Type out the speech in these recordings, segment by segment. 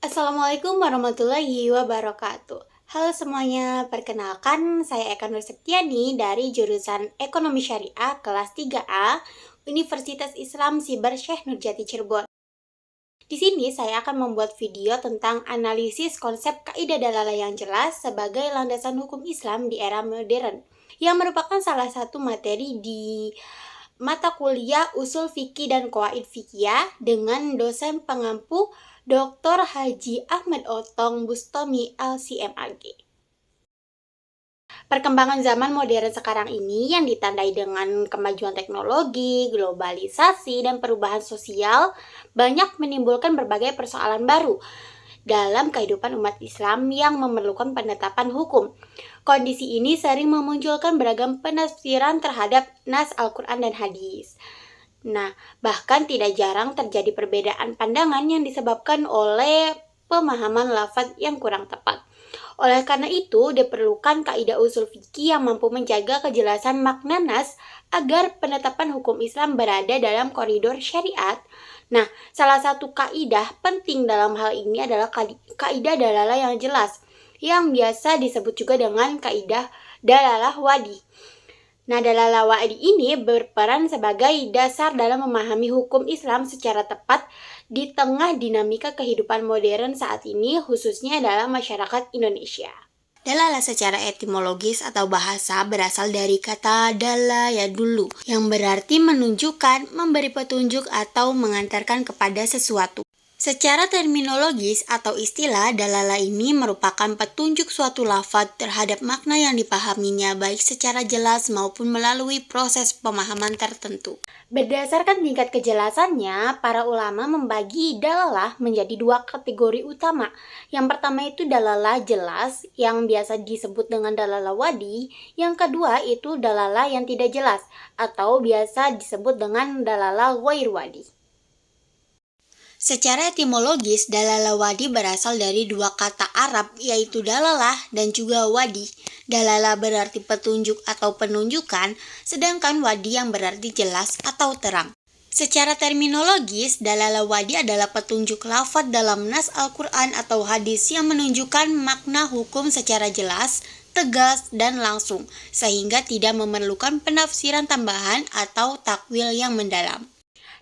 Assalamualaikum warahmatullahi wabarakatuh. Halo semuanya, perkenalkan saya Eka Nur Septiani dari jurusan Ekonomi Syariah kelas 3A Universitas Islam Siber Syekh Nurjati Cirebon. Di sini saya akan membuat video tentang analisis konsep kaidah dalalah yang jelas sebagai landasan hukum Islam di era modern, yang merupakan salah satu materi di mata kuliah Usul Fikih dan Qawaid Fiqhiyah dengan dosen pengampu Dr. Haji Ahmad Otong Bustomi LCMAG. Perkembangan zaman modern sekarang ini yang ditandai dengan kemajuan teknologi, globalisasi, dan perubahan sosial banyak menimbulkan berbagai persoalan baru dalam kehidupan umat Islam yang memerlukan penetapan hukum. Kondisi ini sering memunculkan beragam penafsiran terhadap nas Al-Quran dan hadis. Bahkan tidak jarang terjadi perbedaan pandangan yang disebabkan oleh pemahaman lafaz yang kurang tepat. Oleh karena itu, diperlukan kaidah usul fikih yang mampu menjaga kejelasan makna nas agar penetapan hukum Islam berada dalam koridor syariat. Salah satu kaidah penting dalam hal ini adalah kaidah dalalah yang jelas, yang biasa disebut juga dengan kaidah dalalah wadi. Dalalah wadi ini berperan sebagai dasar dalam memahami hukum Islam secara tepat di tengah dinamika kehidupan modern saat ini, khususnya dalam masyarakat Indonesia. Dalalah secara etimologis atau bahasa berasal dari kata dalla yadullu, yang berarti menunjukkan, memberi petunjuk atau mengantarkan kepada sesuatu. Secara terminologis atau istilah, dalalah ini merupakan petunjuk suatu lafaz terhadap makna yang dipahaminya baik secara jelas maupun melalui proses pemahaman tertentu. Berdasarkan tingkat kejelasannya, para ulama membagi dalalah menjadi dua kategori utama. Yang pertama itu dalalah jelas, yang biasa disebut dengan dalalah wadi. Yang kedua itu dalalah yang tidak jelas, atau biasa disebut dengan dalalah ghair wadi. Secara etimologis, dalalah wadi berasal dari dua kata Arab, yaitu dalalah dan juga wadi. Dalalah berarti petunjuk atau penunjukan, sedangkan wadi yang berarti jelas atau terang. Secara terminologis, dalalah wadi adalah petunjuk lafaz dalam nas Al-Quran atau hadis yang menunjukkan makna hukum secara jelas, tegas, dan langsung, sehingga tidak memerlukan penafsiran tambahan atau takwil yang mendalam.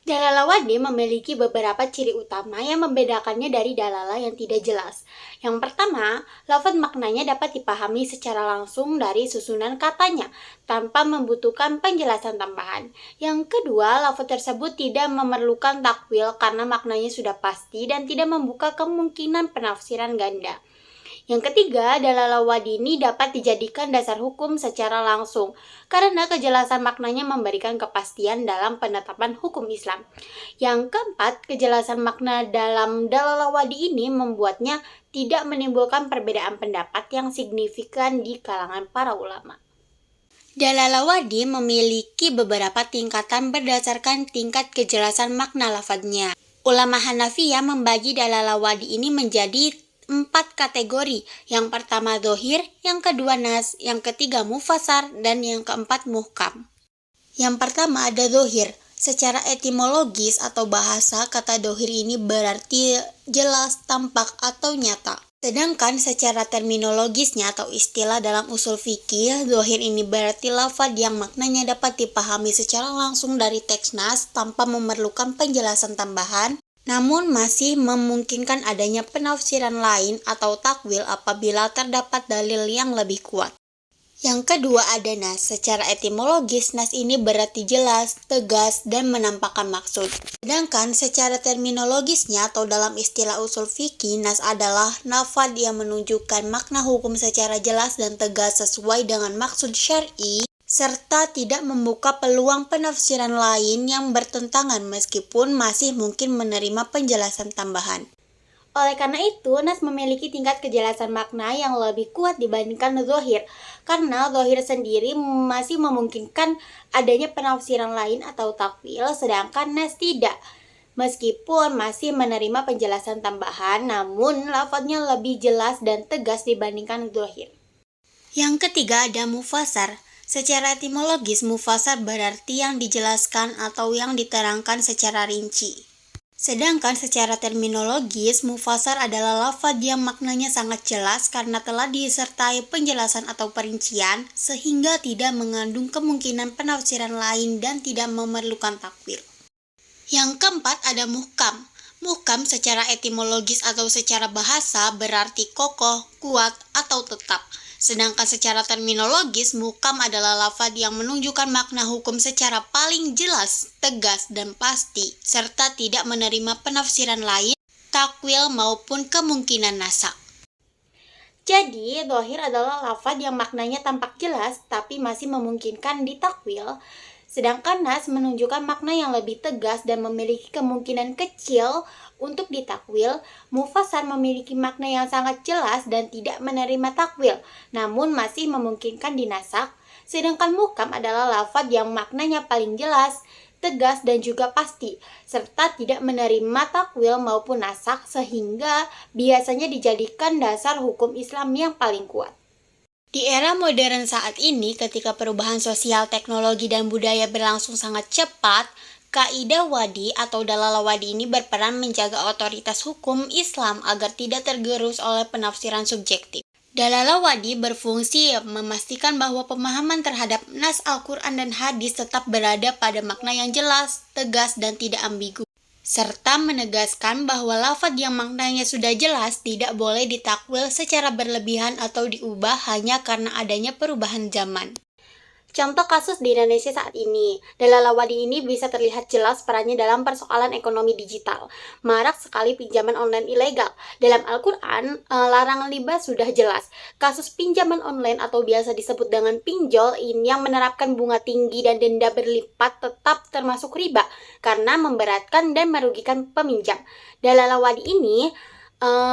Dalalah wadi memiliki beberapa ciri utama yang membedakannya dari dalalah yang tidak jelas. Yang pertama, lafaz maknanya dapat dipahami secara langsung dari susunan katanya, tanpa membutuhkan penjelasan tambahan. Yang kedua, lafaz tersebut tidak memerlukan takwil karena maknanya sudah pasti dan tidak membuka kemungkinan penafsiran ganda. Yang ketiga, dalalah wadi ini dapat dijadikan dasar hukum secara langsung, karena kejelasan maknanya memberikan kepastian dalam penetapan hukum Islam. Yang keempat, kejelasan makna dalam dalalah wadi ini membuatnya tidak menimbulkan perbedaan pendapat yang signifikan di kalangan para ulama. Dalalah wadi memiliki beberapa tingkatan berdasarkan tingkat kejelasan makna lafadznya. Ulama Hanafiyah membagi dalalah wadi ini menjadi 4 kategori. Yang pertama dhohir, yang kedua nas, yang ketiga mufasar, dan yang keempat muhkam. Yang pertama ada dhohir. Secara etimologis atau bahasa, kata dhohir ini berarti jelas, tampak, atau nyata. Sedangkan secara terminologisnya atau istilah dalam usul fikih, dhohir ini berarti lafaz yang maknanya dapat dipahami secara langsung dari teks nas tanpa memerlukan penjelasan tambahan, namun masih memungkinkan adanya penafsiran lain atau takwil apabila terdapat dalil yang lebih kuat. Yang kedua ada nas. Secara etimologis, nas ini berarti jelas, tegas, dan menampakkan maksud. Sedangkan secara terminologisnya atau dalam istilah usul fikih, nas adalah lafaz yang menunjukkan makna hukum secara jelas dan tegas sesuai dengan maksud syar'i, serta tidak membuka peluang penafsiran lain yang bertentangan meskipun masih mungkin menerima penjelasan tambahan. Oleh karena itu, nas memiliki tingkat kejelasan makna yang lebih kuat dibandingkan dhohir, karena dhohir sendiri masih memungkinkan adanya penafsiran lain atau takwil, sedangkan nas tidak. Meskipun masih menerima penjelasan tambahan, namun lafadznya lebih jelas dan tegas dibandingkan dhohir. Yang ketiga ada mufasar. Secara etimologis, mufasar berarti yang dijelaskan atau yang diterangkan secara rinci. Sedangkan secara terminologis, mufasar adalah lafaz yang maknanya sangat jelas karena telah disertai penjelasan atau perincian sehingga tidak mengandung kemungkinan penafsiran lain dan tidak memerlukan takwil. Yang keempat ada muhkam. Muhkam secara etimologis atau secara bahasa berarti kokoh, kuat, atau tetap. Sedangkan secara terminologis, muhkam adalah lafaz yang menunjukkan makna hukum secara paling jelas, tegas, dan pasti, serta tidak menerima penafsiran lain, takwil maupun kemungkinan nasak. Jadi, dhahir adalah lafaz yang maknanya tampak jelas tapi masih memungkinkan ditakwil, sedangkan nas menunjukkan makna yang lebih tegas dan memiliki kemungkinan kecil untuk ditakwil. Mufasar memiliki makna yang sangat jelas dan tidak menerima takwil, namun masih memungkinkan dinasak. Sedangkan muhkam adalah lafaz yang maknanya paling jelas, tegas, dan juga pasti, serta tidak menerima takwil maupun nasak sehingga biasanya dijadikan dasar hukum Islam yang paling kuat. Di era modern saat ini, ketika perubahan sosial, teknologi, dan budaya berlangsung sangat cepat, kaidah wadi atau dalalah wadi ini berperan menjaga otoritas hukum Islam agar tidak tergerus oleh penafsiran subjektif. Dalalah wadi berfungsi memastikan bahwa pemahaman terhadap nas Al-Quran dan hadis tetap berada pada makna yang jelas, tegas, dan tidak ambigu, serta menegaskan bahwa lafaz yang maknanya sudah jelas tidak boleh ditakwil secara berlebihan atau diubah hanya karena adanya perubahan zaman. Contoh kasus di Indonesia saat ini, dalalah wadi ini bisa terlihat jelas perannya dalam persoalan ekonomi digital. Marak sekali pinjaman online ilegal. Dalam Al-Quran, larangan riba sudah jelas. Kasus pinjaman online atau biasa disebut dengan pinjol ini yang menerapkan bunga tinggi dan denda berlipat tetap termasuk riba karena memberatkan dan merugikan peminjam. Dalalah wadi ini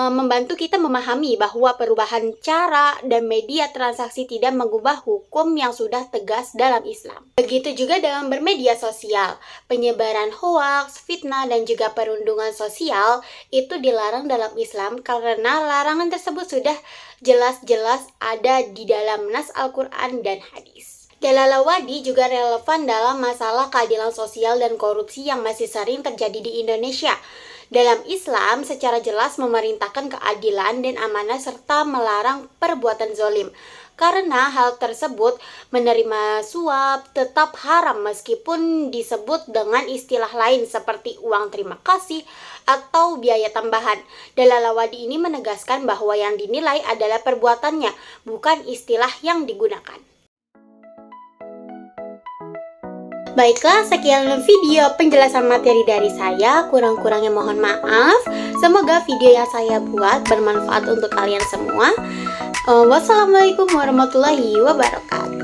membantu kita memahami bahwa perubahan cara dan media transaksi tidak mengubah hukum yang sudah tegas dalam Islam. Begitu juga dalam bermedia sosial, penyebaran hoaks, fitnah, dan juga perundungan sosial itu dilarang dalam Islam karena larangan tersebut sudah jelas-jelas ada di dalam nas Al-Quran dan hadis. Dalalah wadi juga relevan dalam masalah keadilan sosial dan korupsi yang masih sering terjadi di Indonesia. Dalam Islam, secara jelas memerintahkan keadilan dan amanah serta melarang perbuatan zolim. Karena hal tersebut, menerima suap tetap haram meskipun disebut dengan istilah lain seperti uang terima kasih atau biaya tambahan. Dalalah wadi ini menegaskan bahwa yang dinilai adalah perbuatannya, bukan istilah yang digunakan. Baiklah, sekian video penjelasan materi dari saya. Kurang-kurangnya mohon maaf. Semoga video yang saya buat bermanfaat untuk kalian semua. Wassalamualaikum warahmatullahi wabarakatuh.